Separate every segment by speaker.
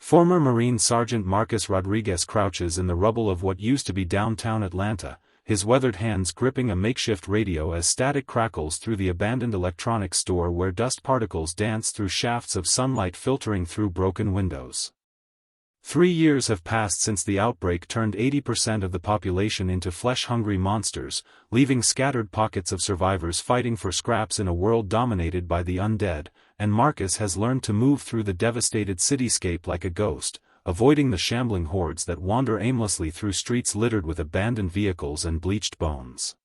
Speaker 1: Former Marine Sergeant Marcus Rodriguez crouches in the rubble of what used to be downtown Atlanta, his weathered hands gripping a makeshift radio as static crackles through the abandoned electronics store where dust particles dance through shafts of sunlight filtering through broken windows. 3 years have passed since the outbreak turned 80% of the population into flesh-hungry monsters, leaving scattered pockets of survivors fighting for scraps in a world dominated by the undead, and Marcus has learned to move through the devastated cityscape like a ghost, avoiding the shambling hordes that wander aimlessly through streets littered with abandoned vehicles and bleached bones.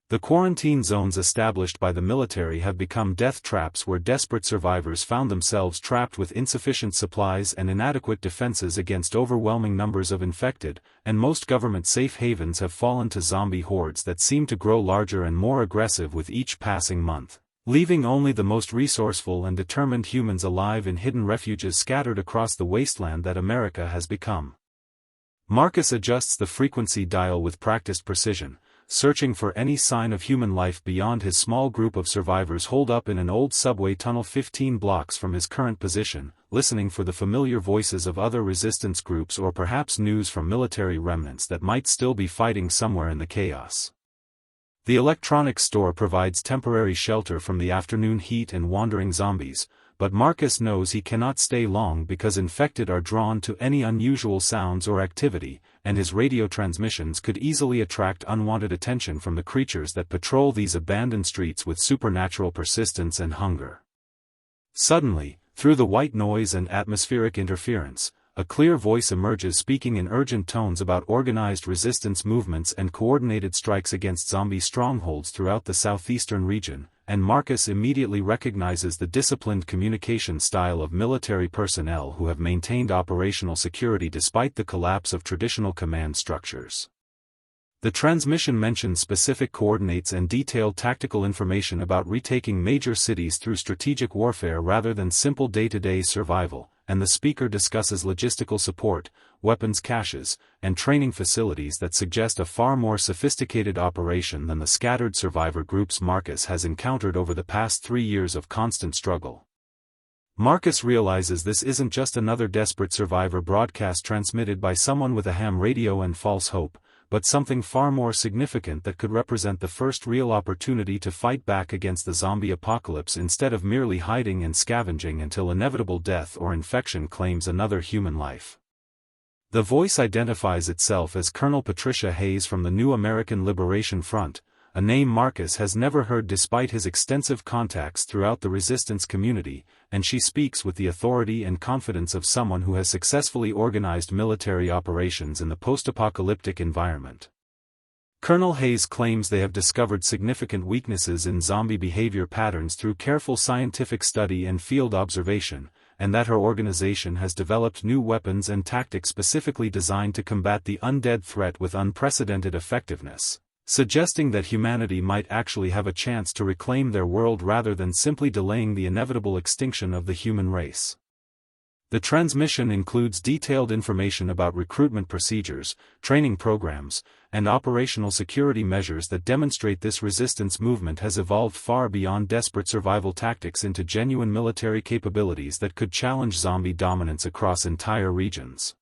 Speaker 1: The quarantine zones established by the military have become death traps where desperate survivors found themselves trapped with insufficient supplies and inadequate defenses against overwhelming numbers of infected, and most government safe havens have fallen to zombie hordes that seem to grow larger and more aggressive with each passing month, leaving only the most resourceful and determined humans alive in hidden refuges scattered across the wasteland that America has become. Marcus adjusts the frequency dial with practiced precision, searching for any sign of human life beyond his small group of survivors holed up in an old subway tunnel 15 blocks from his current position, listening for the familiar voices of other resistance groups or perhaps news from military remnants that might still be fighting somewhere in the chaos. The electronics store provides temporary shelter from the afternoon heat and wandering zombies, but Marcus knows he cannot stay long because infected are drawn to any unusual sounds or activity, and his radio transmissions could easily attract unwanted attention from the creatures that patrol these abandoned streets with supernatural persistence and hunger. Suddenly, through the white noise and atmospheric interference, a clear voice emerges speaking in urgent tones about organized resistance movements and coordinated strikes against zombie strongholds throughout the southeastern region, and Marcus immediately recognizes the disciplined communication style of military personnel who have maintained operational security despite the collapse of traditional command structures. The transmission mentions specific coordinates and detailed tactical information about retaking major cities through strategic warfare rather than simple day-to-day survival, and the speaker discusses logistical support, weapons caches, and training facilities that suggest a far more sophisticated operation than the scattered survivor groups Marcus has encountered over the past 3 years of constant struggle. Marcus realizes this isn't just another desperate survivor broadcast transmitted by someone with a ham radio and false hope, but something far more significant that could represent the first real opportunity to fight back against the zombie apocalypse instead of merely hiding and scavenging until inevitable death or infection claims another human life. The voice identifies itself as Colonel Patricia Hayes from the New American Liberation Front, a name Marcus has never heard despite his extensive contacts throughout the resistance community, and she speaks with the authority and confidence of someone who has successfully organized military operations in the post-apocalyptic environment. Colonel Hayes claims they have discovered significant weaknesses in zombie behavior patterns through careful scientific study and field observation, and that her organization has developed new weapons and tactics specifically designed to combat the undead threat with unprecedented effectiveness, suggesting that humanity might actually have a chance to reclaim their world rather than simply delaying the inevitable extinction of the human race. The transmission includes detailed information about recruitment procedures, training programs, and operational security measures that demonstrate this resistance movement has evolved far beyond desperate survival tactics into genuine military capabilities that could challenge zombie dominance across entire regions.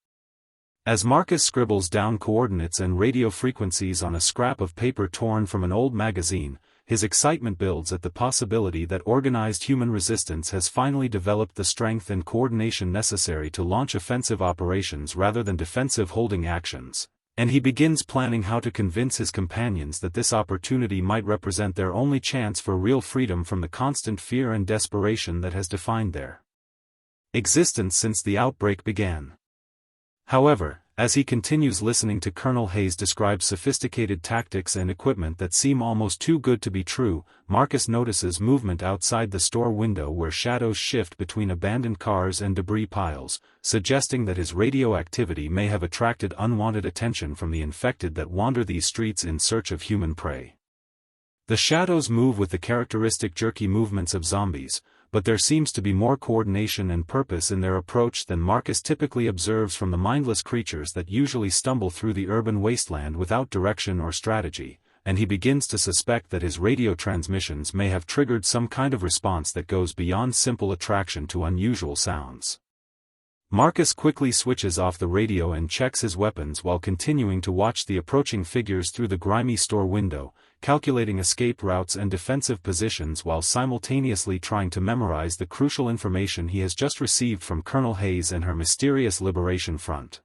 Speaker 1: As Marcus scribbles down coordinates and radio frequencies on a scrap of paper torn from an old magazine, his excitement builds at the possibility that organized human resistance has finally developed the strength and coordination necessary to launch offensive operations rather than defensive holding actions, and he begins planning how to convince his companions that this opportunity might represent their only chance for real freedom from the constant fear and desperation that has defined their existence since the outbreak began. However, as he continues listening to Colonel Hayes describe sophisticated tactics and equipment that seem almost too good to be true, Marcus notices movement outside the store window where shadows shift between abandoned cars and debris piles, suggesting that his radio activity may have attracted unwanted attention from the infected that wander these streets in search of human prey. The shadows move with the characteristic jerky movements of zombies, but there seems to be more coordination and purpose in their approach than Marcus typically observes from the mindless creatures that usually stumble through the urban wasteland without direction or strategy, and he begins to suspect that his radio transmissions may have triggered some kind of response that goes beyond simple attraction to unusual sounds. Marcus quickly switches off the radio and checks his weapons while continuing to watch the approaching figures through the grimy store window, calculating escape routes and defensive positions while simultaneously trying to memorize the crucial information he has just received from Colonel Hayes and her mysterious Liberation Front.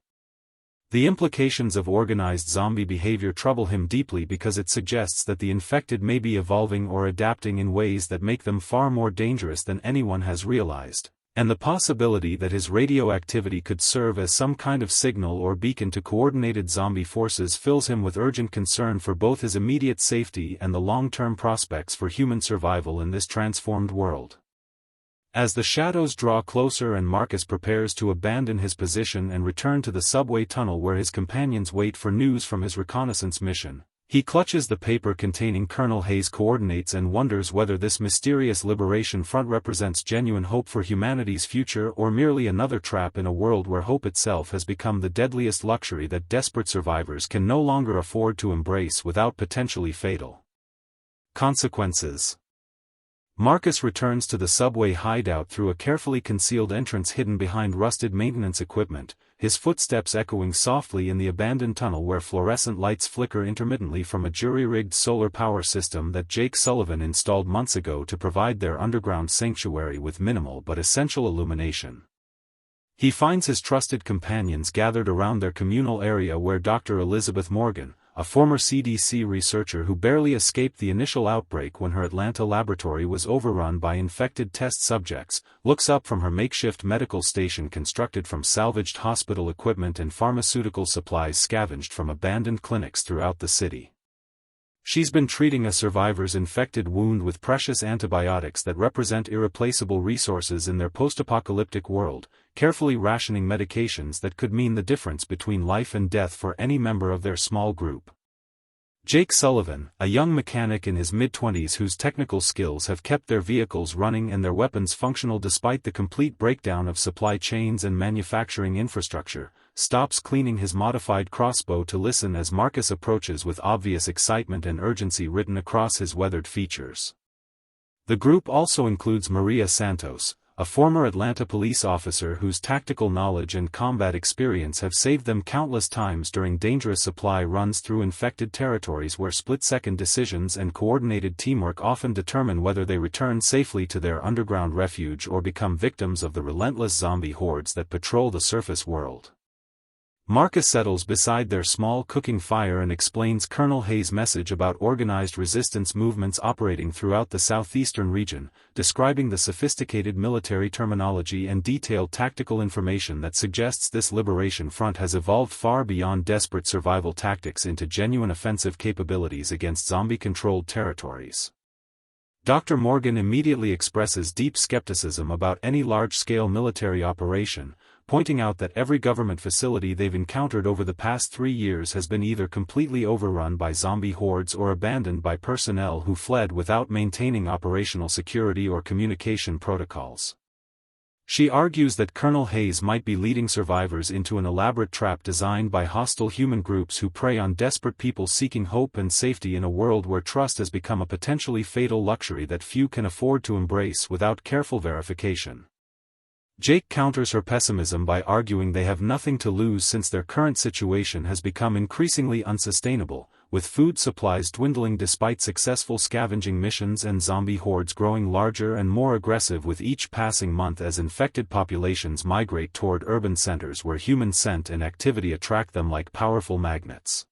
Speaker 1: The implications of organized zombie behavior trouble him deeply because it suggests that the infected may be evolving or adapting in ways that make them far more dangerous than anyone has realized, and the possibility that his radioactivity could serve as some kind of signal or beacon to coordinated zombie forces fills him with urgent concern for both his immediate safety and the long-term prospects for human survival in this transformed world. As the shadows draw closer and Marcus prepares to abandon his position and return to the subway tunnel where his companions wait for news from his reconnaissance mission, he clutches the paper containing Colonel Hayes' coordinates and wonders whether this mysterious Liberation Front represents genuine hope for humanity's future or merely another trap in a world where hope itself has become the deadliest luxury that desperate survivors can no longer afford to embrace without potentially fatal consequences. Marcus returns to the subway hideout through a carefully concealed entrance hidden behind rusted maintenance equipment, his footsteps echoing softly in the abandoned tunnel where fluorescent lights flicker intermittently from a jury-rigged solar power system that Jake Sullivan installed months ago to provide their underground sanctuary with minimal but essential illumination. He finds his trusted companions gathered around their communal area where Dr. Elizabeth Morgan, a former CDC researcher who barely escaped the initial outbreak when her Atlanta laboratory was overrun by infected test subjects, looks up from her makeshift medical station constructed from salvaged hospital equipment and pharmaceutical supplies scavenged from abandoned clinics throughout the city. She's been treating a survivor's infected wound with precious antibiotics that represent irreplaceable resources in their post-apocalyptic world, carefully rationing medications that could mean the difference between life and death for any member of their small group. Jake Sullivan, a young mechanic in his mid-20s whose technical skills have kept their vehicles running and their weapons functional despite the complete breakdown of supply chains and manufacturing infrastructure, stops cleaning his modified crossbow to listen as Marcus approaches with obvious excitement and urgency written across his weathered features. The group also includes Maria Santos, a former Atlanta police officer whose tactical knowledge and combat experience have saved them countless times during dangerous supply runs through infected territories where split-second decisions and coordinated teamwork often determine whether they return safely to their underground refuge or become victims of the relentless zombie hordes that patrol the surface world. Marcus settles beside their small cooking fire and explains Colonel Hayes' message about organized resistance movements operating throughout the southeastern region, describing the sophisticated military terminology and detailed tactical information that suggests this liberation front has evolved far beyond desperate survival tactics into genuine offensive capabilities against zombie-controlled territories. Dr. Morgan immediately expresses deep skepticism about any large-scale military operation, pointing out that every government facility they've encountered over the past 3 years has been either completely overrun by zombie hordes or abandoned by personnel who fled without maintaining operational security or communication protocols. She argues that Colonel Hayes might be leading survivors into an elaborate trap designed by hostile human groups who prey on desperate people seeking hope and safety in a world where trust has become a potentially fatal luxury that few can afford to embrace without careful verification. Jake counters her pessimism by arguing they have nothing to lose since their current situation has become increasingly unsustainable, with food supplies dwindling despite successful scavenging missions and zombie hordes growing larger and more aggressive with each passing month as infected populations migrate toward urban centers where human scent and activity attract them like powerful magnets.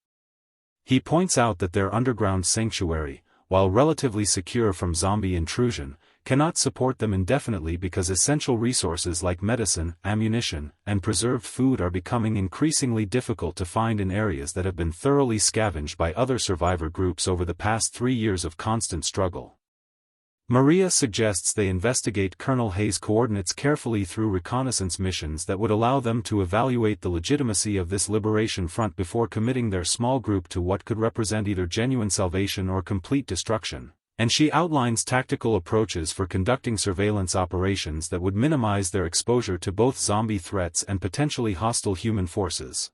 Speaker 1: He points out that their underground sanctuary, while relatively secure from zombie intrusion, cannot support them indefinitely because essential resources like medicine, ammunition, and preserved food are becoming increasingly difficult to find in areas that have been thoroughly scavenged by other survivor groups over the past 3 years of constant struggle. Maria suggests they investigate Colonel Hayes' coordinates carefully through reconnaissance missions that would allow them to evaluate the legitimacy of this liberation front before committing their small group to what could represent either genuine salvation or complete destruction. And she outlines tactical approaches for conducting surveillance operations that would minimize their exposure to both zombie threats and potentially hostile human forces.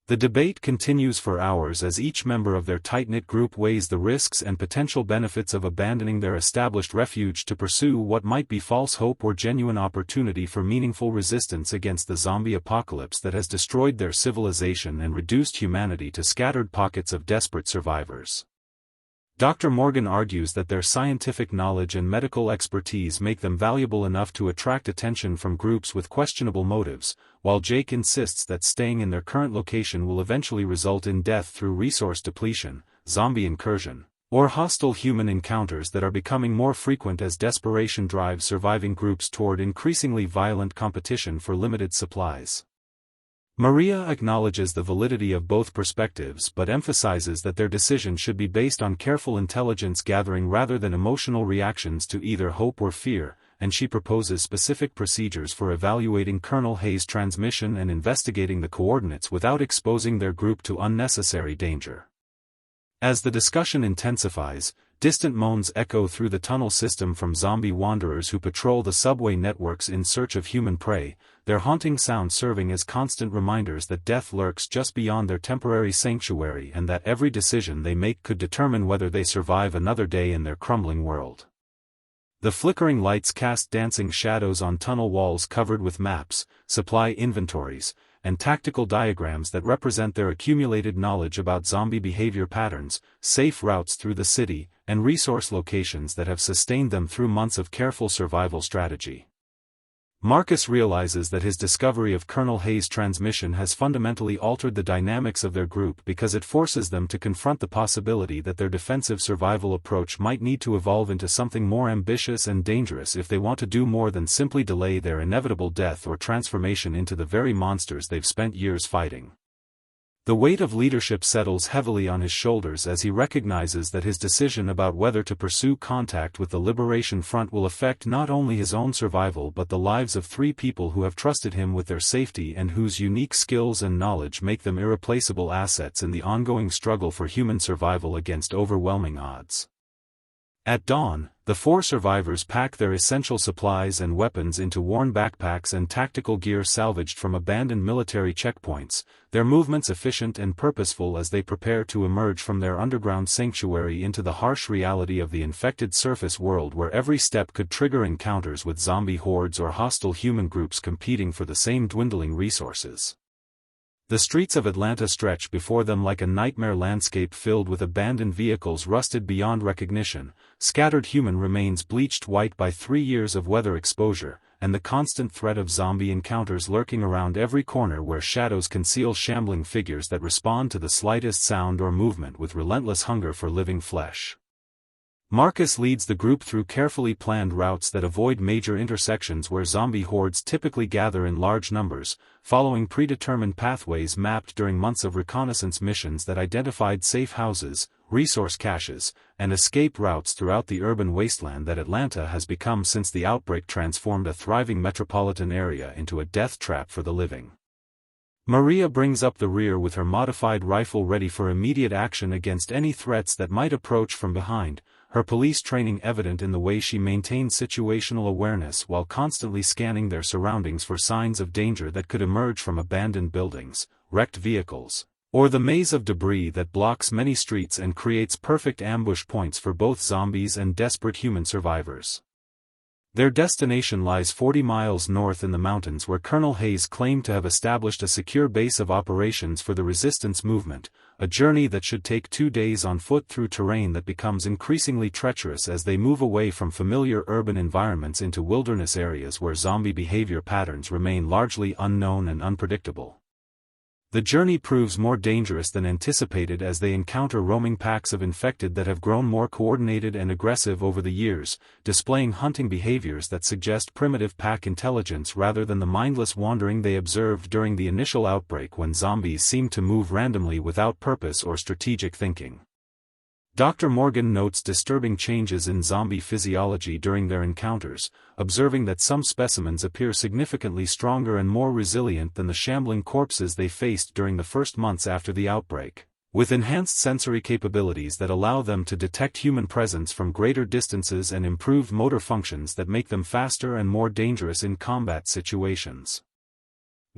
Speaker 1: The debate continues for hours as each member of their tight-knit group weighs the risks and potential benefits of abandoning their established refuge to pursue what might be false hope or genuine opportunity for meaningful resistance against the zombie apocalypse that has destroyed their civilization and reduced humanity to scattered pockets of desperate survivors. Dr. Morgan argues that their scientific knowledge and medical expertise make them valuable enough to attract attention from groups with questionable motives, while Jake insists that staying in their current location will eventually result in death through resource depletion, zombie incursion, or hostile human encounters that are becoming more frequent as desperation drives surviving groups toward increasingly violent competition for limited supplies. Maria acknowledges the validity of both perspectives but emphasizes that their decision should be based on careful intelligence gathering rather than emotional reactions to either hope or fear, and she proposes specific procedures for evaluating Colonel Hayes' transmission and investigating the coordinates without exposing their group to unnecessary danger. As the discussion intensifies, distant moans echo through the tunnel system from zombie wanderers who patrol the subway networks in search of human prey, their haunting sound serving as constant reminders that death lurks just beyond their temporary sanctuary and that every decision they make could determine whether they survive another day in their crumbling world. The flickering lights cast dancing shadows on tunnel walls covered with maps, supply inventories, and tactical diagrams that represent their accumulated knowledge about zombie behavior patterns, safe routes through the city, and resource locations that have sustained them through months of careful survival strategy. Marcus realizes that his discovery of Colonel Hayes' transmission has fundamentally altered the dynamics of their group because it forces them to confront the possibility that their defensive survival approach might need to evolve into something more ambitious and dangerous if they want to do more than simply delay their inevitable death or transformation into the very monsters they've spent years fighting. The weight of leadership settles heavily on his shoulders as he recognizes that his decision about whether to pursue contact with the Liberation Front will affect not only his own survival but the lives of 3 people who have trusted him with their safety and whose unique skills and knowledge make them irreplaceable assets in the ongoing struggle for human survival against overwhelming odds. At dawn, the 4 survivors pack their essential supplies and weapons into worn backpacks and tactical gear salvaged from abandoned military checkpoints, their movements efficient and purposeful as they prepare to emerge from their underground sanctuary into the harsh reality of the infected surface world where every step could trigger encounters with zombie hordes or hostile human groups competing for the same dwindling resources. The streets of Atlanta stretch before them like a nightmare landscape filled with abandoned vehicles rusted beyond recognition, scattered human remains bleached white by 3 years of weather exposure, and the constant threat of zombie encounters lurking around every corner where shadows conceal shambling figures that respond to the slightest sound or movement with relentless hunger for living flesh. Marcus leads the group through carefully planned routes that avoid major intersections where zombie hordes typically gather in large numbers, following predetermined pathways mapped during months of reconnaissance missions that identified safe houses, resource caches, and escape routes throughout the urban wasteland that Atlanta has become since the outbreak transformed a thriving metropolitan area into a death trap for the living. Maria brings up the rear with her modified rifle ready for immediate action against any threats that might approach from behind, her police training evident in the way she maintains situational awareness while constantly scanning their surroundings for signs of danger that could emerge from abandoned buildings, wrecked vehicles, or the maze of debris that blocks many streets and creates perfect ambush points for both zombies and desperate human survivors. Their destination lies 40 miles north in the mountains where Colonel Hayes claimed to have established a secure base of operations for the resistance movement, a journey that should take 2 days on foot through terrain that becomes increasingly treacherous as they move away from familiar urban environments into wilderness areas where zombie behavior patterns remain largely unknown and unpredictable. The journey proves more dangerous than anticipated as they encounter roaming packs of infected that have grown more coordinated and aggressive over the years, displaying hunting behaviors that suggest primitive pack intelligence rather than the mindless wandering they observed during the initial outbreak when zombies seemed to move randomly without purpose or strategic thinking. Dr. Morgan notes disturbing changes in zombie physiology during their encounters, observing that some specimens appear significantly stronger and more resilient than the shambling corpses they faced during the first months after the outbreak, with enhanced sensory capabilities that allow them to detect human presence from greater distances and improved motor functions that make them faster and more dangerous in combat situations.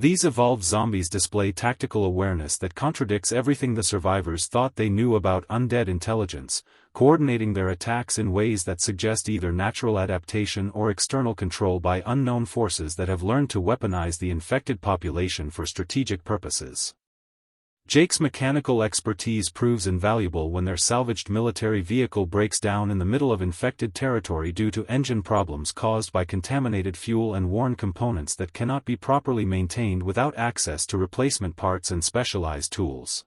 Speaker 1: These evolved zombies display tactical awareness that contradicts everything the survivors thought they knew about undead intelligence, coordinating their attacks in ways that suggest either natural adaptation or external control by unknown forces that have learned to weaponize the infected population for strategic purposes. Jake's mechanical expertise proves invaluable when their salvaged military vehicle breaks down in the middle of infected territory due to engine problems caused by contaminated fuel and worn components that cannot be properly maintained without access to replacement parts and specialized tools.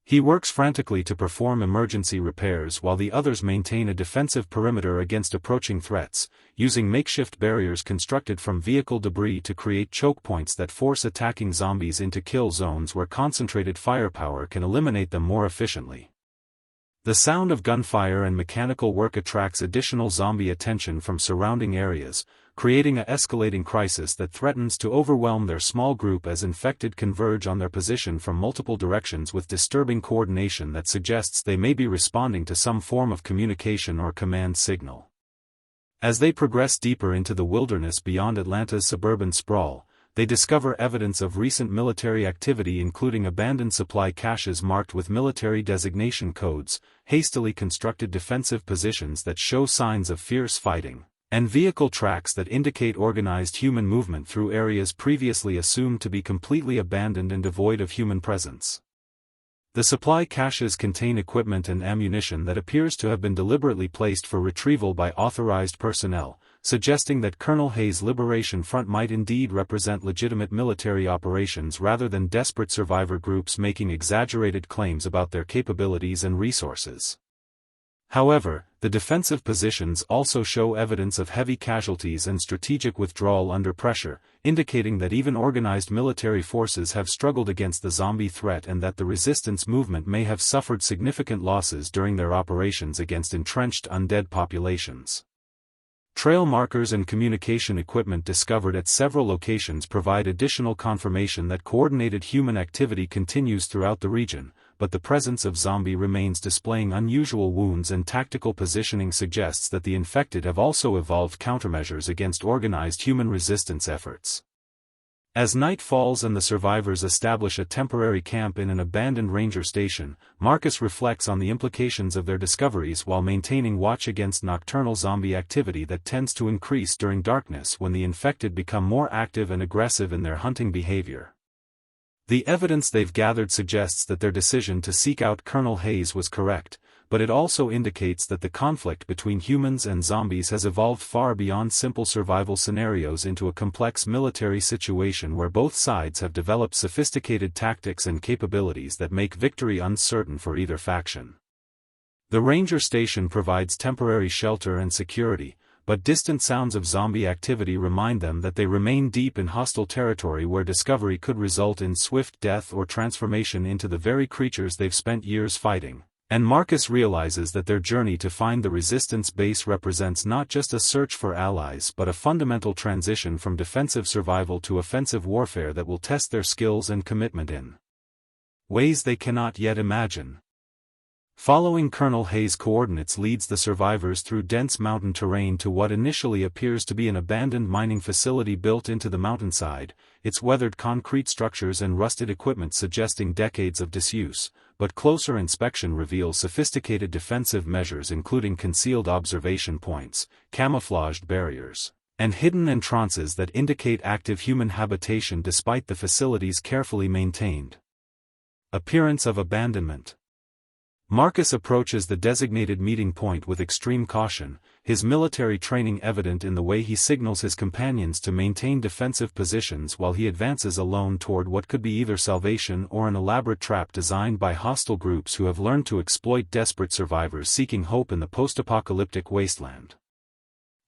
Speaker 1: He works frantically to perform emergency repairs while the others maintain a defensive perimeter against approaching threats, using makeshift barriers constructed from vehicle debris to create choke points that force attacking zombies into kill zones where concentrated firepower can eliminate them more efficiently. The sound of gunfire and mechanical work attracts additional zombie attention from surrounding areas, creating an escalating crisis that threatens to overwhelm their small group as infected converge on their position from multiple directions with disturbing coordination that suggests they may be responding to some form of communication or command signal. As they progress deeper into the wilderness beyond Atlanta's suburban sprawl, they discover evidence of recent military activity, including abandoned supply caches marked with military designation codes, hastily constructed defensive positions that show signs of fierce fighting, and vehicle tracks that indicate organized human movement through areas previously assumed to be completely abandoned and devoid of human presence. The supply caches contain equipment and ammunition that appears to have been deliberately placed for retrieval by authorized personnel, suggesting that Colonel Hayes' Liberation Front might indeed represent legitimate military operations rather than desperate survivor groups making exaggerated claims about their capabilities and resources. However, the defensive positions also show evidence of heavy casualties and strategic withdrawal under pressure, indicating that even organized military forces have struggled against the zombie threat and that the resistance movement may have suffered significant losses during their operations against entrenched undead populations. Trail markers and communication equipment discovered at several locations provide additional confirmation that coordinated human activity continues throughout the region, but the presence of zombie remains displaying unusual wounds and tactical positioning suggests that the infected have also evolved countermeasures against organized human resistance efforts. As night falls and the survivors establish a temporary camp in an abandoned ranger station, Marcus reflects on the implications of their discoveries while maintaining watch against nocturnal zombie activity that tends to increase during darkness when the infected become more active and aggressive in their hunting behavior. The evidence they've gathered suggests that their decision to seek out Colonel Hayes was correct, but it also indicates that the conflict between humans and zombies has evolved far beyond simple survival scenarios into a complex military situation where both sides have developed sophisticated tactics and capabilities that make victory uncertain for either faction. The ranger station provides temporary shelter and security, but distant sounds of zombie activity remind them that they remain deep in hostile territory where discovery could result in swift death or transformation into the very creatures they've spent years fighting. And Marcus realizes that their journey to find the resistance base represents not just a search for allies but a fundamental transition from defensive survival to offensive warfare that will test their skills and commitment in ways they cannot yet imagine. Following Colonel Hayes' coordinates leads the survivors through dense mountain terrain to what initially appears to be an abandoned mining facility built into the mountainside, its weathered concrete structures and rusted equipment suggesting decades of disuse, but closer inspection reveals sophisticated defensive measures including concealed observation points, camouflaged barriers, and hidden entrances that indicate active human habitation despite the facility's carefully maintained appearance of abandonment. Marcus approaches the designated meeting point with extreme caution, his military training evident in the way he signals his companions to maintain defensive positions while he advances alone toward what could be either salvation or an elaborate trap designed by hostile groups who have learned to exploit desperate survivors seeking hope in the post-apocalyptic wasteland.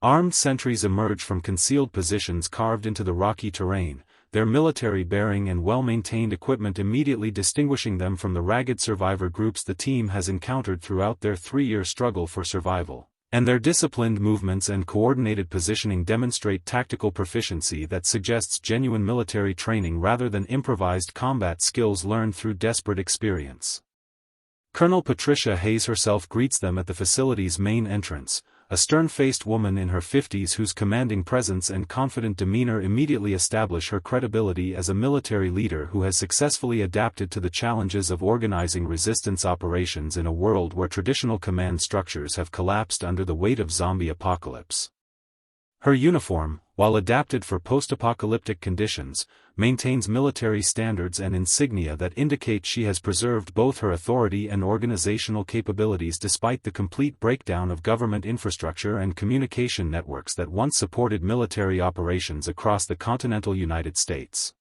Speaker 1: Armed sentries emerge from concealed positions carved into the rocky terrain, their military bearing and well-maintained equipment immediately distinguishing them from the ragged survivor groups the team has encountered throughout their 3-year struggle for survival, and their disciplined movements and coordinated positioning demonstrate tactical proficiency that suggests genuine military training rather than improvised combat skills learned through desperate experience. Colonel Patricia Hayes herself greets them at the facility's main entrance, a stern-faced woman in her 50s whose commanding presence and confident demeanor immediately establish her credibility as a military leader who has successfully adapted to the challenges of organizing resistance operations in a world where traditional command structures have collapsed under the weight of zombie apocalypse. Her uniform, while adapted for post-apocalyptic conditions, maintains military standards and insignia that indicate she has preserved both her authority and organizational capabilities despite the complete breakdown of government infrastructure and communication networks that once supported military operations across the continental United States.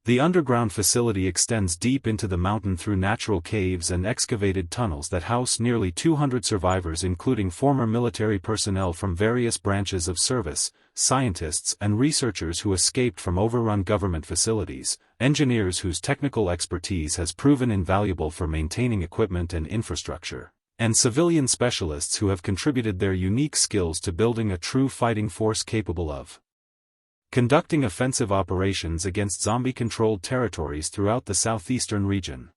Speaker 1: The underground facility extends deep into the mountain through natural caves and excavated tunnels that house nearly 200 survivors, including former military personnel from various branches of service, scientists and researchers who escaped from overrun government facilities, engineers whose technical expertise has proven invaluable for maintaining equipment and infrastructure, and civilian specialists who have contributed their unique skills to building a true fighting force capable of conducting offensive operations against zombie-controlled territories throughout the southeastern region.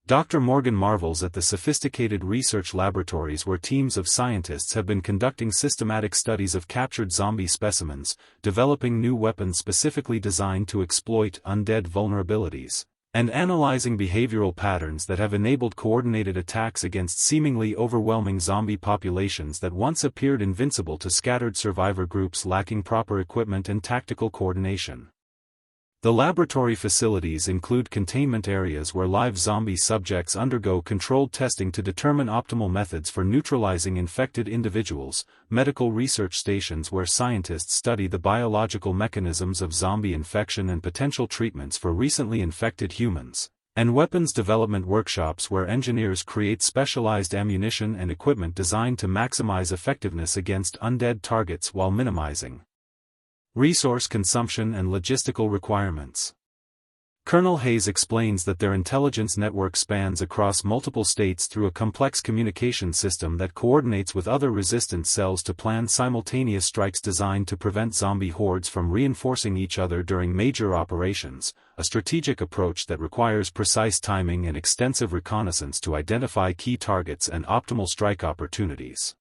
Speaker 1: Dr. Morgan marvels at the sophisticated research laboratories where teams of scientists have been conducting systematic studies of captured zombie specimens, developing new weapons specifically designed to exploit undead vulnerabilities, and analyzing behavioral patterns that have enabled coordinated attacks against seemingly overwhelming zombie populations that once appeared invincible to scattered survivor groups lacking proper equipment and tactical coordination. The laboratory facilities include containment areas where live zombie subjects undergo controlled testing to determine optimal methods for neutralizing infected individuals, medical research stations where scientists study the biological mechanisms of zombie infection and potential treatments for recently infected humans, and weapons development workshops where engineers create specialized ammunition and equipment designed to maximize effectiveness against undead targets while minimizing resource consumption and logistical requirements. Colonel Hayes explains that their intelligence network spans across multiple states through a complex communication system that coordinates with other resistance cells to plan simultaneous strikes designed to prevent zombie hordes from reinforcing each other during major operations, a strategic approach that requires precise timing and extensive reconnaissance to identify key targets and optimal strike opportunities.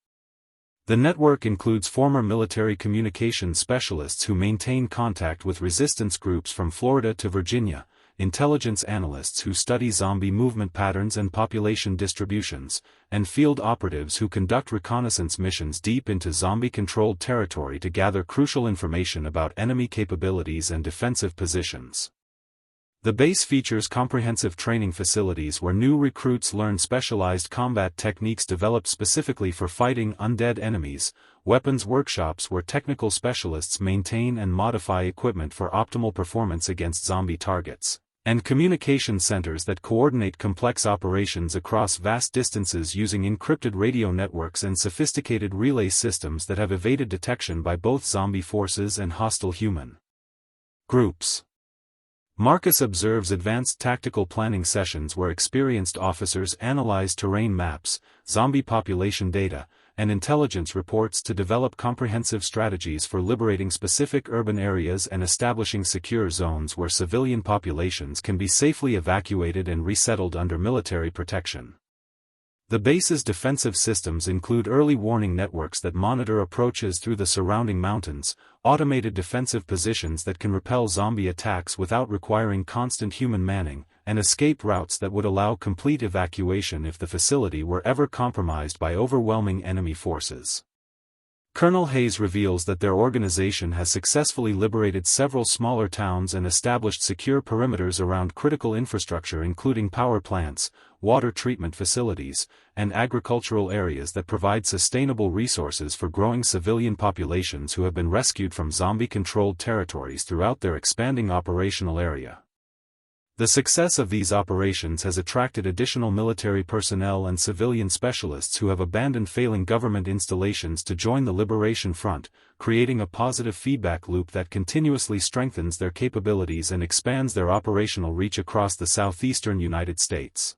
Speaker 1: The network includes former military communications specialists who maintain contact with resistance groups from Florida to Virginia, intelligence analysts who study zombie movement patterns and population distributions, and field operatives who conduct reconnaissance missions deep into zombie-controlled territory to gather crucial information about enemy capabilities and defensive positions. The base features comprehensive training facilities where new recruits learn specialized combat techniques developed specifically for fighting undead enemies, weapons workshops where technical specialists maintain and modify equipment for optimal performance against zombie targets, and communication centers that coordinate complex operations across vast distances using encrypted radio networks and sophisticated relay systems that have evaded detection by both zombie forces and hostile human groups. Marcus observes advanced tactical planning sessions where experienced officers analyze terrain maps, zombie population data, and intelligence reports to develop comprehensive strategies for liberating specific urban areas and establishing secure zones where civilian populations can be safely evacuated and resettled under military protection. The base's defensive systems include early warning networks that monitor approaches through the surrounding mountains, automated defensive positions that can repel zombie attacks without requiring constant human manning, and escape routes that would allow complete evacuation if the facility were ever compromised by overwhelming enemy forces. Colonel Hayes reveals that their organization has successfully liberated several smaller towns and established secure perimeters around critical infrastructure including power plants, water treatment facilities, and agricultural areas that provide sustainable resources for growing civilian populations who have been rescued from zombie-controlled territories throughout their expanding operational area. The success of these operations has attracted additional military personnel and civilian specialists who have abandoned failing government installations to join the Liberation Front, creating a positive feedback loop that continuously strengthens their capabilities and expands their operational reach across the southeastern United States.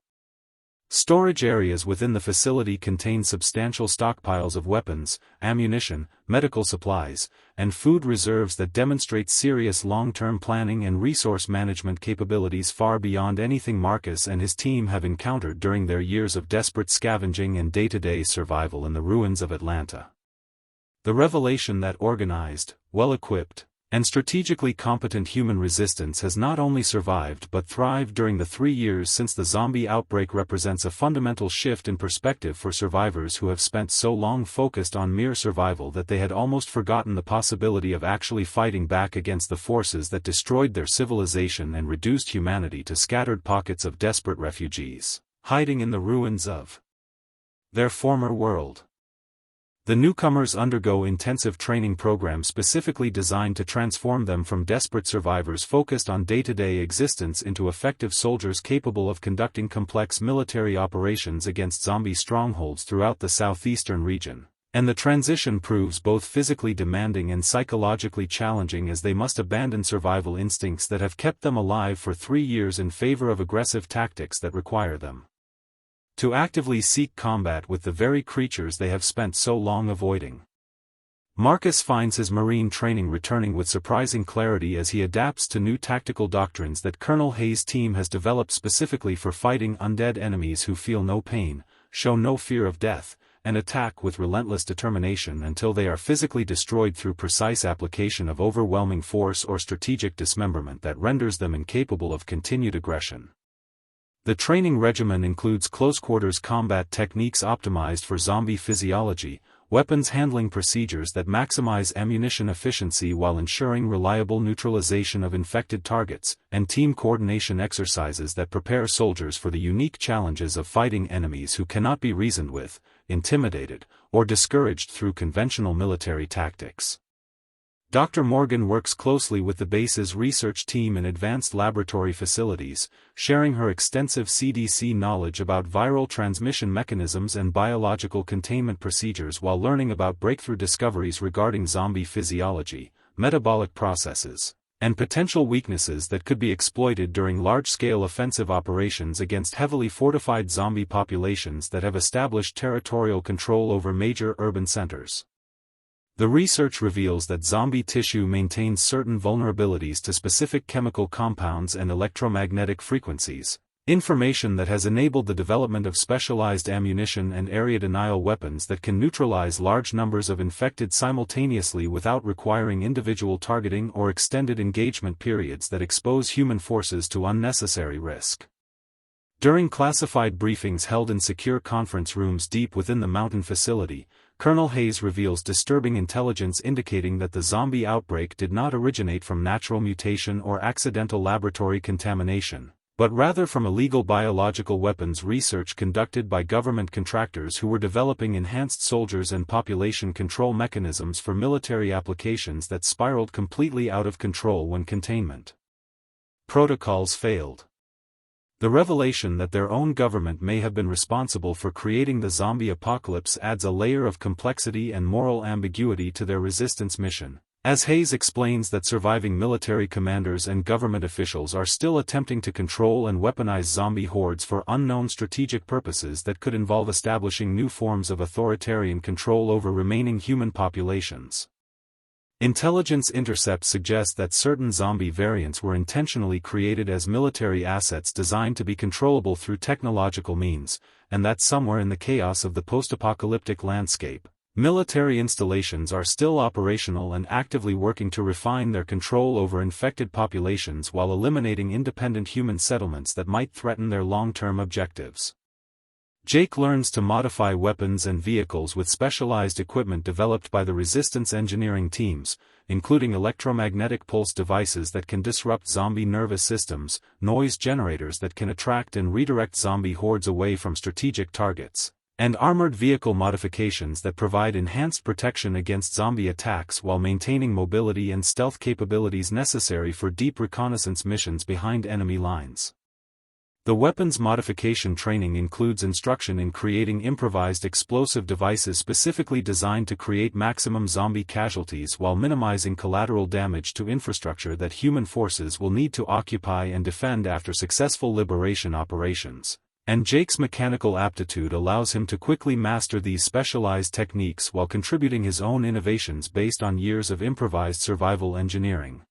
Speaker 1: Storage areas within the facility contain substantial stockpiles of weapons, ammunition, medical supplies, and food reserves that demonstrate serious long-term planning and resource management capabilities far beyond anything Marcus and his team have encountered during their years of desperate scavenging and day-to-day survival in the ruins of Atlanta. The revelation that organized, well-equipped, and strategically competent human resistance has not only survived but thrived during the 3 years since the zombie outbreak represents a fundamental shift in perspective for survivors who have spent so long focused on mere survival that they had almost forgotten the possibility of actually fighting back against the forces that destroyed their civilization and reduced humanity to scattered pockets of desperate refugees, hiding in the ruins of their former world. The newcomers undergo intensive training programs specifically designed to transform them from desperate survivors focused on day-to-day existence into effective soldiers capable of conducting complex military operations against zombie strongholds throughout the southeastern region. And the transition proves both physically demanding and psychologically challenging as they must abandon survival instincts that have kept them alive for 3 years in favor of aggressive tactics that require them to actively seek combat with the very creatures they have spent so long avoiding. Marcus finds his Marine training returning with surprising clarity as he adapts to new tactical doctrines that Colonel Hayes' team has developed specifically for fighting undead enemies who feel no pain, show no fear of death, and attack with relentless determination until they are physically destroyed through precise application of overwhelming force or strategic dismemberment that renders them incapable of continued aggression. The training regimen includes close-quarters combat techniques optimized for zombie physiology, weapons handling procedures that maximize ammunition efficiency while ensuring reliable neutralization of infected targets, and team coordination exercises that prepare soldiers for the unique challenges of fighting enemies who cannot be reasoned with, intimidated, or discouraged through conventional military tactics. Dr. Morgan works closely with the base's research team in advanced laboratory facilities, sharing her extensive CDC knowledge about viral transmission mechanisms and biological containment procedures while learning about breakthrough discoveries regarding zombie physiology, metabolic processes, and potential weaknesses that could be exploited during large-scale offensive operations against heavily fortified zombie populations that have established territorial control over major urban centers. The research reveals that zombie tissue maintains certain vulnerabilities to specific chemical compounds and electromagnetic frequencies, information that has enabled the development of specialized ammunition and area-denial weapons that can neutralize large numbers of infected simultaneously without requiring individual targeting or extended engagement periods that expose human forces to unnecessary risk. During classified briefings held in secure conference rooms deep within the mountain facility, Colonel Hayes reveals disturbing intelligence indicating that the zombie outbreak did not originate from natural mutation or accidental laboratory contamination, but rather from illegal biological weapons research conducted by government contractors who were developing enhanced soldiers and population control mechanisms for military applications that spiraled completely out of control when containment protocols failed. The revelation that their own government may have been responsible for creating the zombie apocalypse adds a layer of complexity and moral ambiguity to their resistance mission, as Hayes explains that surviving military commanders and government officials are still attempting to control and weaponize zombie hordes for unknown strategic purposes that could involve establishing new forms of authoritarian control over remaining human populations. Intelligence intercepts suggest that certain zombie variants were intentionally created as military assets designed to be controllable through technological means, and that somewhere in the chaos of the post-apocalyptic landscape, military installations are still operational and actively working to refine their control over infected populations while eliminating independent human settlements that might threaten their long-term objectives. Jake learns to modify weapons and vehicles with specialized equipment developed by the resistance engineering teams, including electromagnetic pulse devices that can disrupt zombie nervous systems, noise generators that can attract and redirect zombie hordes away from strategic targets, and armored vehicle modifications that provide enhanced protection against zombie attacks while maintaining mobility and stealth capabilities necessary for deep reconnaissance missions behind enemy lines. The weapons modification training includes instruction in creating improvised explosive devices specifically designed to create maximum zombie casualties while minimizing collateral damage to infrastructure that human forces will need to occupy and defend after successful liberation operations, And Jake's mechanical aptitude allows him to quickly master these specialized techniques while contributing his own innovations based on years of improvised survival engineering.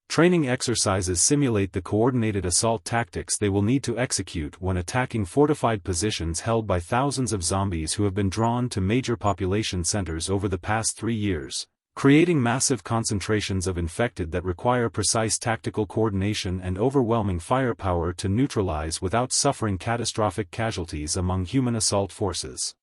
Speaker 1: Training exercises simulate the coordinated assault tactics they will need to execute when attacking fortified positions held by thousands of zombies who have been drawn to major population centers over the past 3 years, creating massive concentrations of infected that require precise tactical coordination and overwhelming firepower to neutralize without suffering catastrophic casualties among human assault forces.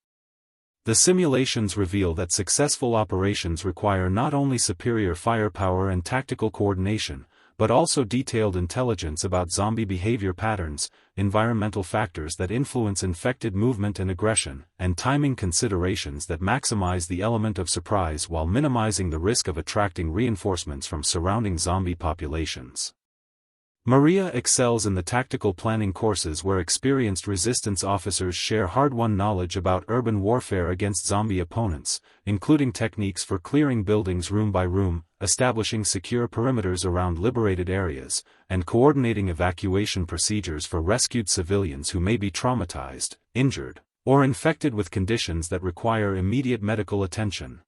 Speaker 1: The simulations reveal that successful operations require not only superior firepower and tactical coordination, but also detailed intelligence about zombie behavior patterns, environmental factors that influence infected movement and aggression, and timing considerations that maximize the element of surprise while minimizing the risk of attracting reinforcements from surrounding zombie populations. Maria excels in the tactical planning courses where experienced resistance officers share hard-won knowledge about urban warfare against zombie opponents, including techniques for clearing buildings room by room, establishing secure perimeters around liberated areas, and coordinating evacuation procedures for rescued civilians who may be traumatized, injured, or infected with conditions that require immediate medical attention.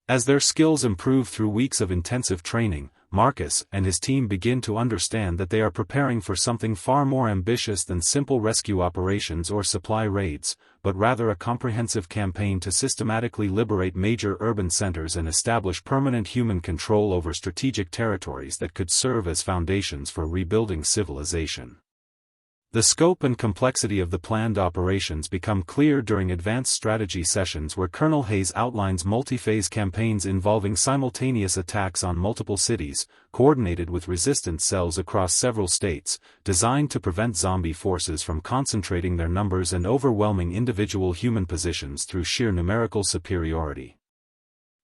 Speaker 1: As their skills improve through weeks of intensive training, Marcus and his team begin to understand that they are preparing for something far more ambitious than simple rescue operations or supply raids, but rather a comprehensive campaign to systematically liberate major urban centers and establish permanent human control over strategic territories that could serve as foundations for rebuilding civilization. The scope and complexity of the planned operations become clear during advanced strategy sessions where Colonel Hayes outlines multi-phase campaigns involving simultaneous attacks on multiple cities, coordinated with resistance cells across several states, designed to prevent zombie forces from concentrating their numbers and overwhelming individual human positions through sheer numerical superiority.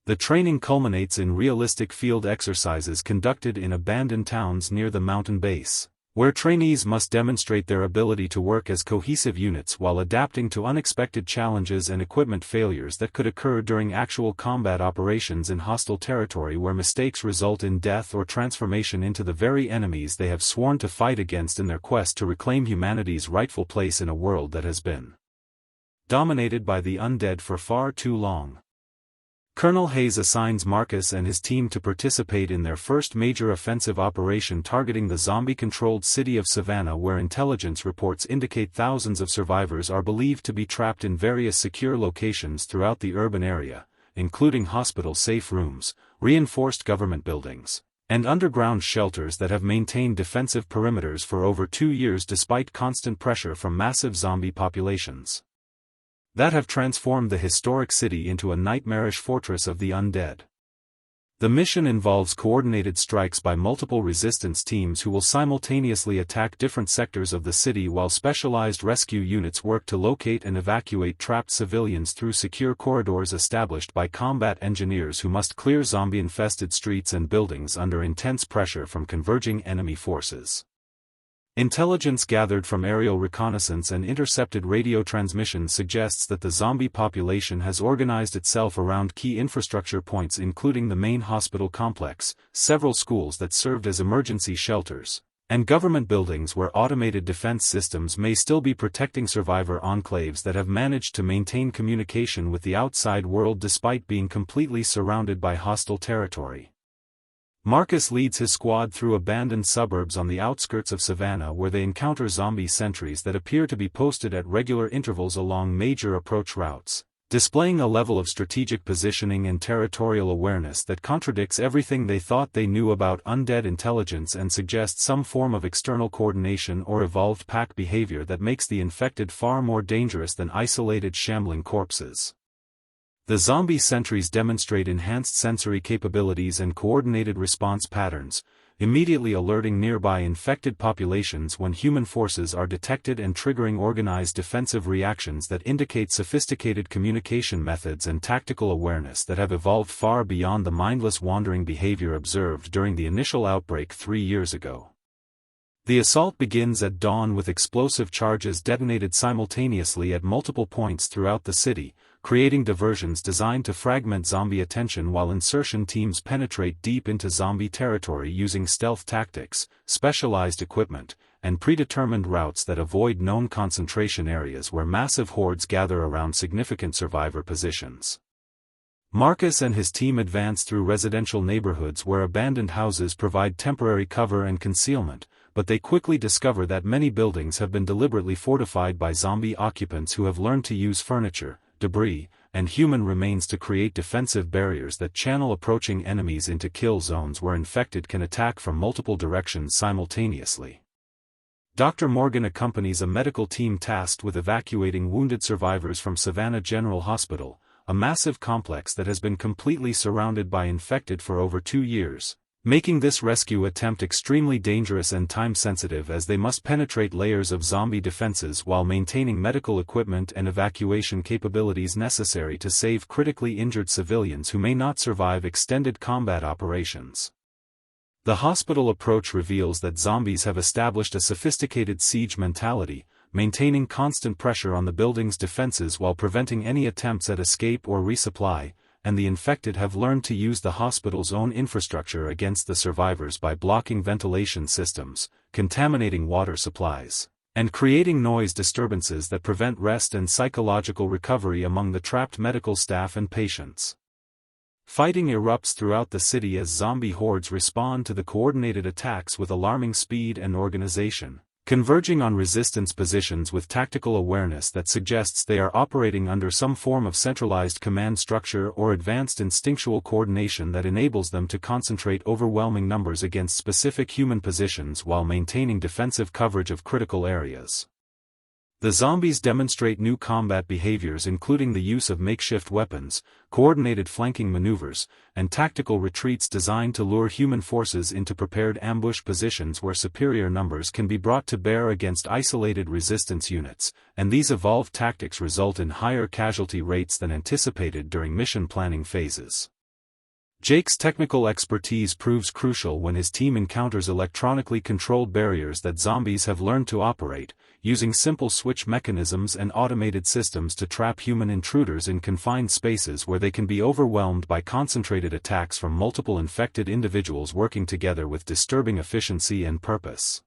Speaker 1: The training culminates in realistic field exercises conducted in abandoned towns near the mountain base, where trainees must demonstrate their ability to work as cohesive units while adapting to unexpected challenges and equipment failures that could occur during actual combat operations in hostile territory where mistakes result in death or transformation into the very enemies they have sworn to fight against in their quest to reclaim humanity's rightful place in a world that has been dominated by the undead for far too long. Colonel Hayes assigns Marcus and his team to participate in their first major offensive operation targeting the zombie-controlled city of Savannah, where intelligence reports indicate thousands of survivors are believed to be trapped in various secure locations throughout the urban area, including hospital-safe rooms, reinforced government buildings, and underground shelters that have maintained defensive perimeters for over 2 years despite constant pressure from massive zombie populations that have transformed the historic city into a nightmarish fortress of the undead. The mission involves coordinated strikes by multiple resistance teams who will simultaneously attack different sectors of the city while specialized rescue units work to locate and evacuate trapped civilians through secure corridors established by combat engineers who must clear zombie-infested streets and buildings under intense pressure from converging enemy forces. Intelligence gathered from aerial reconnaissance and intercepted radio transmissions suggests that the zombie population has organized itself around key infrastructure points including the main hospital complex, several schools that served as emergency shelters, and government buildings where automated defense systems may still be protecting survivor enclaves that have managed to maintain communication with the outside world despite being completely surrounded by hostile territory. Marcus leads his squad through abandoned suburbs on the outskirts of Savannah where they encounter zombie sentries that appear to be posted at regular intervals along major approach routes, displaying a level of strategic positioning and territorial awareness that contradicts everything they thought they knew about undead intelligence and suggests some form of external coordination or evolved pack behavior that makes the infected far more dangerous than isolated shambling corpses. The zombie sentries demonstrate enhanced sensory capabilities and coordinated response patterns, immediately alerting nearby infected populations when human forces are detected and triggering organized defensive reactions that indicate sophisticated communication methods and tactical awareness that have evolved far beyond the mindless wandering behavior observed during the initial outbreak 3 years ago. The assault begins at dawn with explosive charges detonated simultaneously at multiple points throughout the city, creating diversions designed to fragment zombie attention while insertion teams penetrate deep into zombie territory using stealth tactics, specialized equipment, and predetermined routes that avoid known concentration areas where massive hordes gather around significant survivor positions. Marcus and his team advance through residential neighborhoods where abandoned houses provide temporary cover and concealment, but they quickly discover that many buildings have been deliberately fortified by zombie occupants who have learned to use furniture, debris, and human remains to create defensive barriers that channel approaching enemies into kill zones where infected can attack from multiple directions simultaneously. Dr. Morgan accompanies a medical team tasked with evacuating wounded survivors from Savannah General Hospital, a massive complex that has been completely surrounded by infected for over 2 years, making this rescue attempt extremely dangerous and time-sensitive as they must penetrate layers of zombie defenses while maintaining medical equipment and evacuation capabilities necessary to save critically injured civilians who may not survive extended combat operations. The hospital approach reveals that zombies have established a sophisticated siege mentality, maintaining constant pressure on the building's defenses while preventing any attempts at escape or resupply, and the infected have learned to use the hospital's own infrastructure against the survivors by blocking ventilation systems, contaminating water supplies, and creating noise disturbances that prevent rest and psychological recovery among the trapped medical staff and patients. Fighting erupts throughout the city as zombie hordes respond to the coordinated attacks with alarming speed and organization, converging on resistance positions with tactical awareness that suggests they are operating under some form of centralized command structure or advanced instinctual coordination that enables them to concentrate overwhelming numbers against specific human positions while maintaining defensive coverage of critical areas. The zombies demonstrate new combat behaviors including the use of makeshift weapons, coordinated flanking maneuvers, and tactical retreats designed to lure human forces into prepared ambush positions where superior numbers can be brought to bear against isolated resistance units, and these evolved tactics result in higher casualty rates than anticipated during mission planning phases. Jake's technical expertise proves crucial when his team encounters electronically controlled barriers that zombies have learned to operate, using simple switch mechanisms and automated systems to trap human intruders in confined spaces where they can be overwhelmed by concentrated attacks from multiple infected individuals working together with disturbing efficiency and purpose.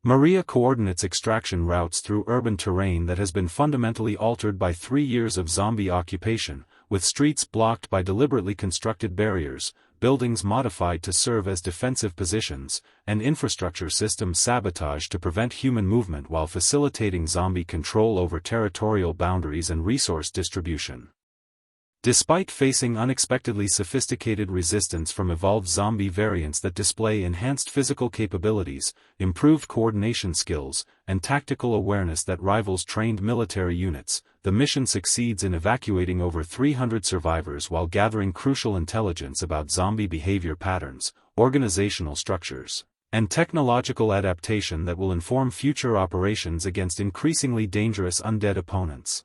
Speaker 1: Maria coordinates extraction routes through urban terrain that has been fundamentally altered by 3 years of zombie occupation, with streets blocked by deliberately constructed barriers, buildings modified to serve as defensive positions, and infrastructure systems sabotaged to prevent human movement while facilitating zombie control over territorial boundaries and resource distribution. Despite facing unexpectedly sophisticated resistance from evolved zombie variants that display enhanced physical capabilities, improved coordination skills, and tactical awareness that rivals trained military units, the mission succeeds in evacuating over 300 survivors while gathering crucial intelligence about zombie behavior patterns, organizational structures, and technological adaptation that will inform future operations against increasingly dangerous undead opponents.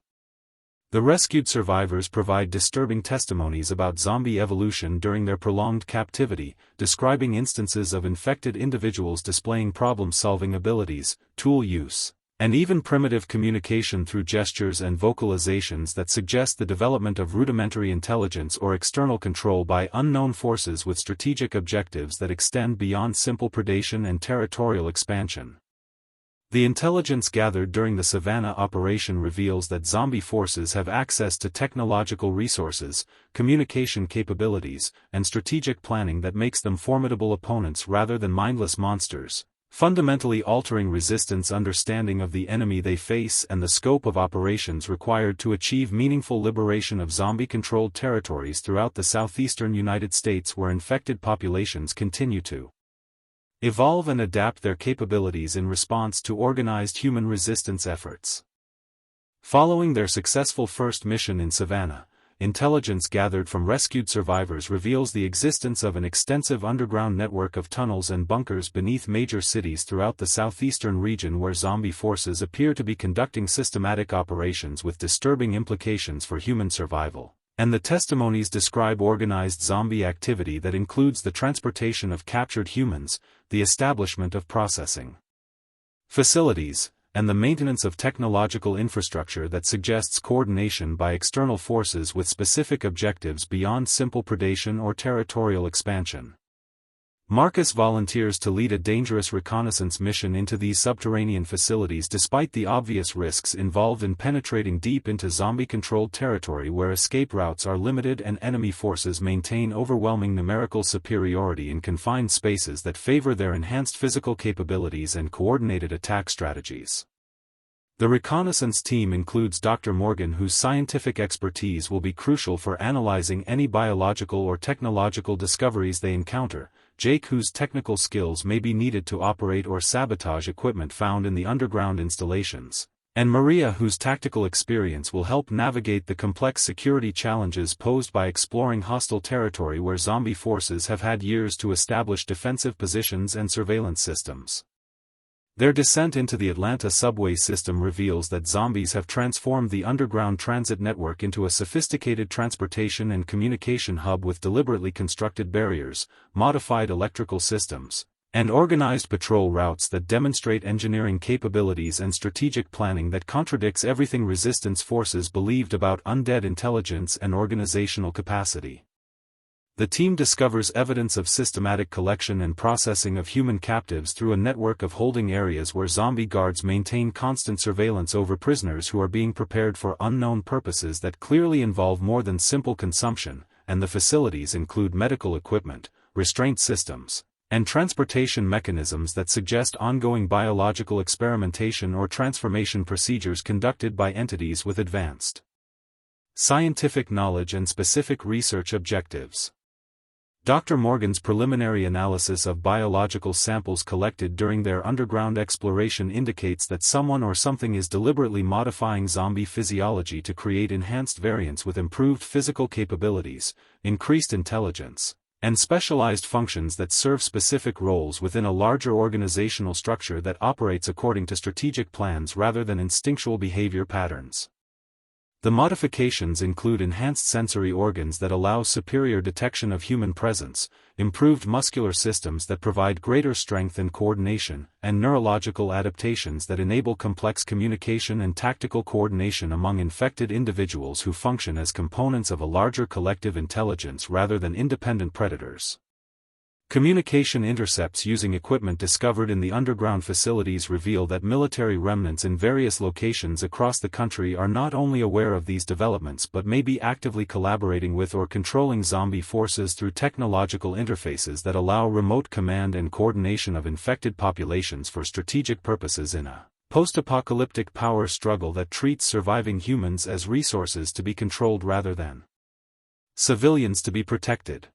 Speaker 1: The rescued survivors provide disturbing testimonies about zombie evolution during their prolonged captivity, describing instances of infected individuals displaying problem-solving abilities, tool use, and even primitive communication through gestures and vocalizations that suggest the development of rudimentary intelligence or external control by unknown forces with strategic objectives that extend beyond simple predation and territorial expansion. The intelligence gathered during the Savannah operation reveals that zombie forces have access to technological resources, communication capabilities, and strategic planning that makes them formidable opponents rather than mindless monsters, fundamentally altering resistance understanding of the enemy they face and the scope of operations required to achieve meaningful liberation of zombie-controlled territories throughout the southeastern United States where infected populations continue to evolve and adapt their capabilities in response to organized human resistance efforts. Following their successful first mission in Savannah, intelligence gathered from rescued survivors reveals the existence of an extensive underground network of tunnels and bunkers beneath major cities throughout the southeastern region where zombie forces appear to be conducting systematic operations with disturbing implications for human survival. And the testimonies describe organized zombie activity that includes the transportation of captured humans, the establishment of processing facilities, and the maintenance of technological infrastructure that suggests coordination by external forces with specific objectives beyond simple predation or territorial expansion. Marcus volunteers to lead a dangerous reconnaissance mission into these subterranean facilities despite the obvious risks involved in penetrating deep into zombie-controlled territory where escape routes are limited and enemy forces maintain overwhelming numerical superiority in confined spaces that favor their enhanced physical capabilities and coordinated attack strategies. The reconnaissance team includes Dr. Morgan, whose scientific expertise will be crucial for analyzing any biological or technological discoveries they encounter, Jake, whose technical skills may be needed to operate or sabotage equipment found in the underground installations, and Maria, whose tactical experience will help navigate the complex security challenges posed by exploring hostile territory where zombie forces have had years to establish defensive positions and surveillance systems. Their descent into the Atlanta subway system reveals that zombies have transformed the underground transit network into a sophisticated transportation and communication hub with deliberately constructed barriers, modified electrical systems, and organized patrol routes that demonstrate engineering capabilities and strategic planning that contradicts everything resistance forces believed about undead intelligence and organizational capacity. The team discovers evidence of systematic collection and processing of human captives through a network of holding areas where zombie guards maintain constant surveillance over prisoners who are being prepared for unknown purposes that clearly involve more than simple consumption, and the facilities include medical equipment, restraint systems, and transportation mechanisms that suggest ongoing biological experimentation or transformation procedures conducted by entities with advanced scientific knowledge and specific research objectives. Dr. Morgan's preliminary analysis of biological samples collected during their underground exploration indicates that someone or something is deliberately modifying zombie physiology to create enhanced variants with improved physical capabilities, increased intelligence, and specialized functions that serve specific roles within a larger organizational structure that operates according to strategic plans rather than instinctual behavior patterns. The modifications include enhanced sensory organs that allow superior detection of human presence, improved muscular systems that provide greater strength and coordination, and neurological adaptations that enable complex communication and tactical coordination among infected individuals who function as components of a larger collective intelligence rather than independent predators. Communication intercepts using equipment discovered in the underground facilities reveal that military remnants in various locations across the country are not only aware of these developments but may be actively collaborating with or controlling zombie forces through technological interfaces that allow remote command and coordination of infected populations for strategic purposes in a post-apocalyptic power struggle that treats surviving humans as resources to be controlled rather than civilians to be protected.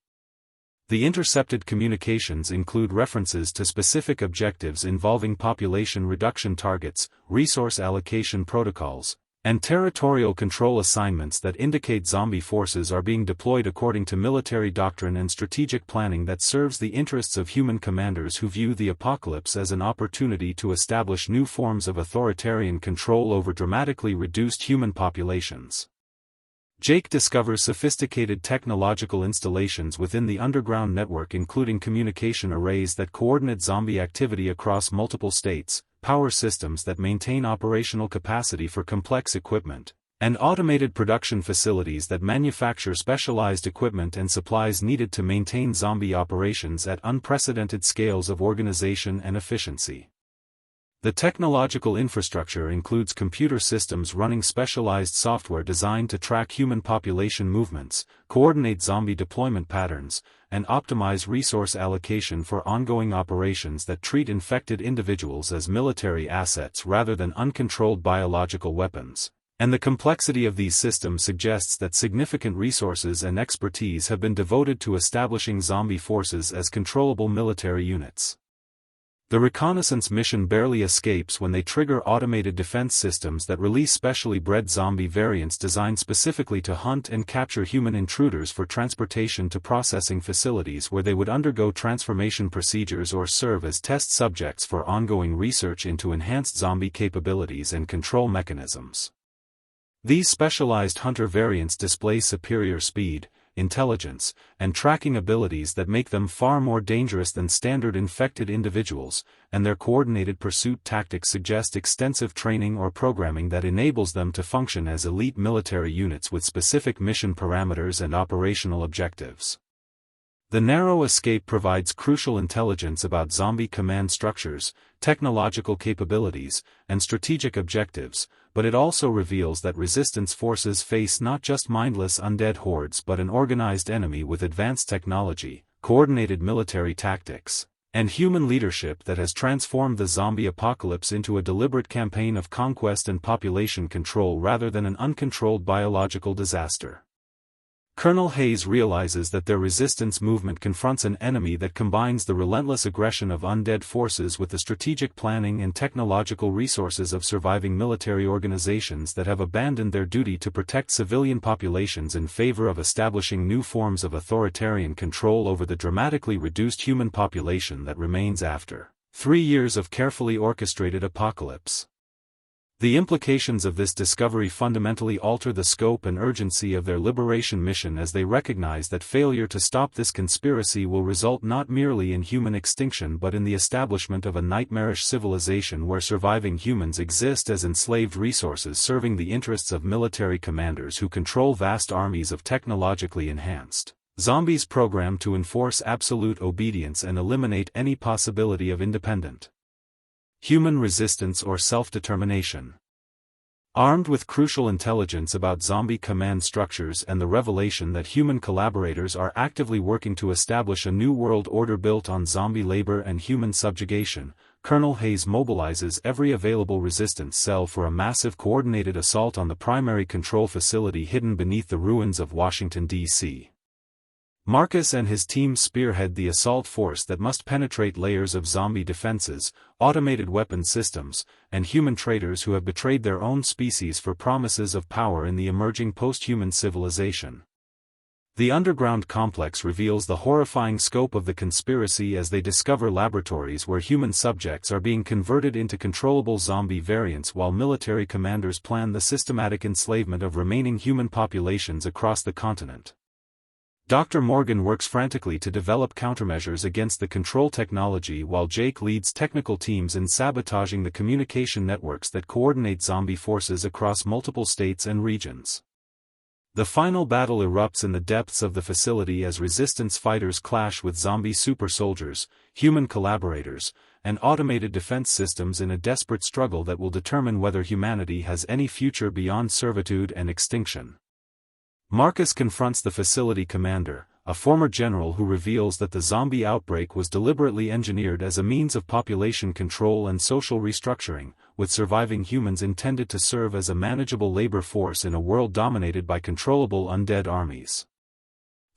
Speaker 1: The intercepted communications include references to specific objectives involving population reduction targets, resource allocation protocols, and territorial control assignments that indicate zombie forces are being deployed according to military doctrine and strategic planning that serves the interests of human commanders who view the apocalypse as an opportunity to establish new forms of authoritarian control over dramatically reduced human populations. Jake discovers sophisticated technological installations within the underground network, including communication arrays that coordinate zombie activity across multiple states, power systems that maintain operational capacity for complex equipment, and automated production facilities that manufacture specialized equipment and supplies needed to maintain zombie operations at unprecedented scales of organization and efficiency. The technological infrastructure includes computer systems running specialized software designed to track human population movements, coordinate zombie deployment patterns, and optimize resource allocation for ongoing operations that treat infected individuals as military assets rather than uncontrolled biological weapons. And the complexity of these systems suggests that significant resources and expertise have been devoted to establishing zombie forces as controllable military units. The reconnaissance mission barely escapes when they trigger automated defense systems that release specially bred zombie variants designed specifically to hunt and capture human intruders for transportation to processing facilities where they would undergo transformation procedures or serve as test subjects for ongoing research into enhanced zombie capabilities and control mechanisms. These specialized hunter variants display superior speed, intelligence, and tracking abilities that make them far more dangerous than standard infected individuals, and their coordinated pursuit tactics suggest extensive training or programming that enables them to function as elite military units with specific mission parameters and operational objectives. The narrow escape provides crucial intelligence about zombie command structures, technological capabilities, and strategic objectives, but it also reveals that resistance forces face not just mindless undead hordes but an organized enemy with advanced technology, coordinated military tactics, and human leadership that has transformed the zombie apocalypse into a deliberate campaign of conquest and population control rather than an uncontrolled biological disaster. Colonel Hayes realizes that their resistance movement confronts an enemy that combines the relentless aggression of undead forces with the strategic planning and technological resources of surviving military organizations that have abandoned their duty to protect civilian populations in favor of establishing new forms of authoritarian control over the dramatically reduced human population that remains after 3 years of carefully orchestrated apocalypse. The implications of this discovery fundamentally alter the scope and urgency of their liberation mission as they recognize that failure to stop this conspiracy will result not merely in human extinction but in the establishment of a nightmarish civilization where surviving humans exist as enslaved resources serving the interests of military commanders who control vast armies of technologically enhanced zombies programmed to enforce absolute obedience and eliminate any possibility of independent human resistance or self-determination. Armed with crucial intelligence about zombie command structures and the revelation that human collaborators are actively working to establish a new world order built on zombie labor and human subjugation, Colonel Hayes mobilizes every available resistance cell for a massive coordinated assault on the primary control facility hidden beneath the ruins of Washington, D.C. Marcus and his team spearhead the assault force that must penetrate layers of zombie defenses, automated weapon systems, and human traitors who have betrayed their own species for promises of power in the emerging post-human civilization. The underground complex reveals the horrifying scope of the conspiracy as they discover laboratories where human subjects are being converted into controllable zombie variants while military commanders plan the systematic enslavement of remaining human populations across the continent. Dr. Morgan works frantically to develop countermeasures against the control technology while Jake leads technical teams in sabotaging the communication networks that coordinate zombie forces across multiple states and regions. The final battle erupts in the depths of the facility as resistance fighters clash with zombie super soldiers, human collaborators, and automated defense systems in a desperate struggle that will determine whether humanity has any future beyond servitude and extinction. Marcus confronts the facility commander, a former general who reveals that the zombie outbreak was deliberately engineered as a means of population control and social restructuring, with surviving humans intended to serve as a manageable labor force in a world dominated by controllable undead armies.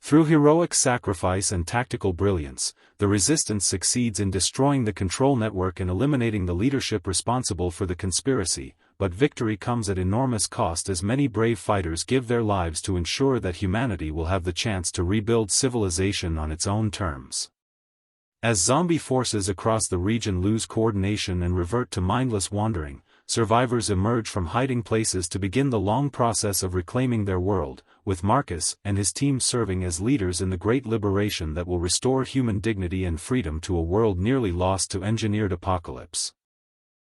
Speaker 1: Through heroic sacrifice and tactical brilliance, the resistance succeeds in destroying the control network and eliminating the leadership responsible for the conspiracy, but victory comes at enormous cost as many brave fighters give their lives to ensure that humanity will have the chance to rebuild civilization on its own terms. As zombie forces across the region lose coordination and revert to mindless wandering, survivors emerge from hiding places to begin the long process of reclaiming their world, with Marcus and his team serving as leaders in the great liberation that will restore human dignity and freedom to a world nearly lost to engineered apocalypse.